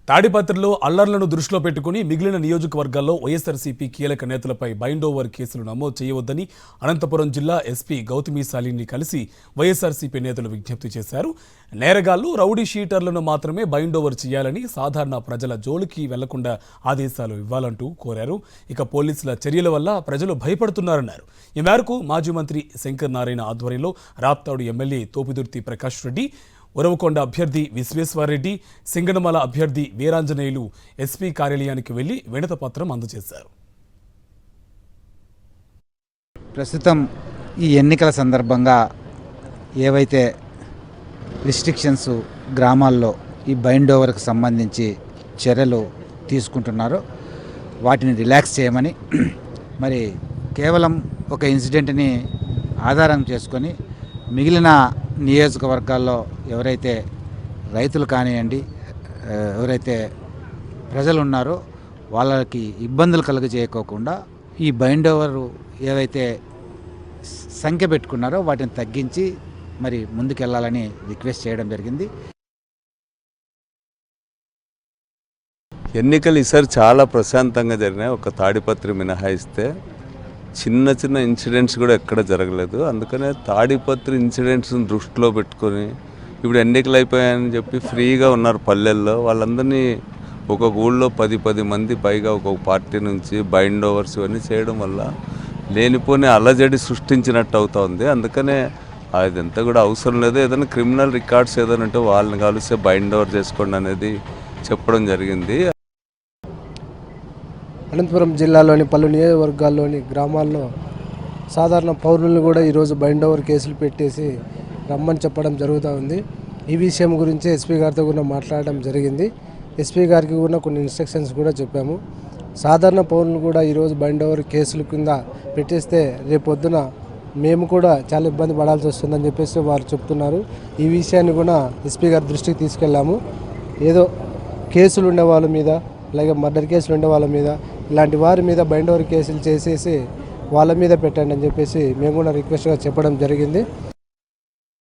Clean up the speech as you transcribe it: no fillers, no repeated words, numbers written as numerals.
తాడిపత్రిలో అల్లర్లను దృష్టిలో పెట్టుకుని మిగిలిన నియోజకవర్గాల్లో వైఎస్ఆర్సీపీ కీలక నేతలపై బైండ్ ఓవర్ కేసులు నమోదు చేయవద్దని అనంతపురం జిల్లా ఎస్పీ గౌతమి సాలిని కలిసి వైఎస్ఆర్సీపీ నేతలు విజ్ఞప్తి చేశారు. నేరగాళ్లు, రౌడీ షీటర్లను మాత్రమే బైండ్ ఓవర్ చేయాలని, సాధారణ ప్రజల జోలికి వెళ్లకుండా ఆదేశాలు ఇవ్వాలంటూ కోరారు. ఇక పోలీసుల చర్యల వల్ల ప్రజలు భయపడుతున్నారన్నారు. ఈ మేరకు మాజీ మంత్రి శంకర్ నారాయణ ఆధ్వర్యంలో రాప్తాడు ఎమ్మెల్యే తోపిదుర్తి ప్రకాష్ రెడ్డి, ఉరవకొండ అభ్యర్థి విశ్వేశ్వరరెడ్డి, సింగనమల అభ్యర్థి వీరాంజనేయులు ఎస్పీ కార్యాలయానికి వెళ్లి వినతిపత్రం అందజేశారు. ప్రస్తుతం ఈ ఎన్నికల సందర్భంగా ఏవైతే రిస్ట్రిక్షన్స్ గ్రామాల్లో ఈ బైండ్ ఓవర్కి సంబంధించి చర్యలు తీసుకుంటున్నారో వాటిని రిలాక్స్ చేయమని, మరి కేవలం ఒక ఇన్సిడెంట్ని ఆధారం చేసుకొని మిగిలిన నియోజకవర్గాల్లో ఎవరైతే రైతులు కానివ్వండి, ఎవరైతే ప్రజలు ఉన్నారో వాళ్ళకి ఇబ్బందులు కలుగజేయకోకుండా ఈ బైండ్ ఓవర్ ఏవైతే సంఖ్య పెట్టుకున్నారో వాటిని తగ్గించి మరి ముందుకెళ్లాలని రిక్వెస్ట్ చేయడం జరిగింది. ఎన్నికలు ఈసారి చాలా ప్రశాంతంగా జరిగినాయి. ఒక తాడిపత్రి మినహాయిస్తే చిన్న చిన్న ఇన్సిడెంట్స్ కూడా ఎక్కడ జరగలేదు. అందుకనే తాడిపత్రి ఇన్సిడెంట్స్ని దృష్టిలో పెట్టుకొని ఇప్పుడు ఎన్నికలు అయిపోయాయని చెప్పి ఫ్రీగా ఉన్నారు పల్లెల్లో. వాళ్ళందరినీ ఒక ఊళ్ళో 10 మంది పైగా ఒక్కొక్క పార్టీ నుంచి బైండ్ ఓవర్స్ ఇవన్నీ చేయడం వల్ల లేనిపోని అలజడి సృష్టించినట్టు అవుతుంది. అందుకనే అదంతా కూడా అవసరం లేదు. ఏదైనా క్రిమినల్ రికార్డ్స్ ఏదైనా ఉంటే వాళ్ళని కలిస్తే బైండ్ ఓవర్ చేసుకోండి అనేది చెప్పడం జరిగింది. అనంతపురం జిల్లాలోని పలు నియోజకవర్గాల్లోని గ్రామాల్లో సాధారణ పౌరులను కూడా ఈరోజు బైండ్ ఓవర్ కేసులు పెట్టేసి రమ్మని చెప్పడం జరుగుతూ ఉంది. ఈ విషయం గురించి ఎస్పీ గారితో కూడా మాట్లాడడం జరిగింది. ఎస్పీ గారికి కూడా కొన్ని ఇన్స్ట్రక్షన్స్ కూడా చెప్పాము. సాధారణ పౌరులను కూడా ఈరోజు బైండ్ ఓవర్ కేసుల కింద పెట్టేస్తే రేపొద్దున మేము కూడా చాలా ఇబ్బంది పడాల్సి వస్తుందని చెప్పేసి వారు చెప్తున్నారు. ఈ విషయాన్ని కూడా ఎస్పీ గారి దృష్టికి తీసుకెళ్ళాము. ఏదో కేసులు ఉండే వాళ్ళ మీద, అలాగే మర్డర్ కేసులు ఉండే వాళ్ళ మీద, ఇలాంటి వారి మీద బైండ్ ఓవర్ కేసులు చేసేసి వాళ్ళ మీద పెట్టండి అని చెప్పేసి మేము కూడా రిక్వెస్ట్గా చెప్పడం జరిగింది.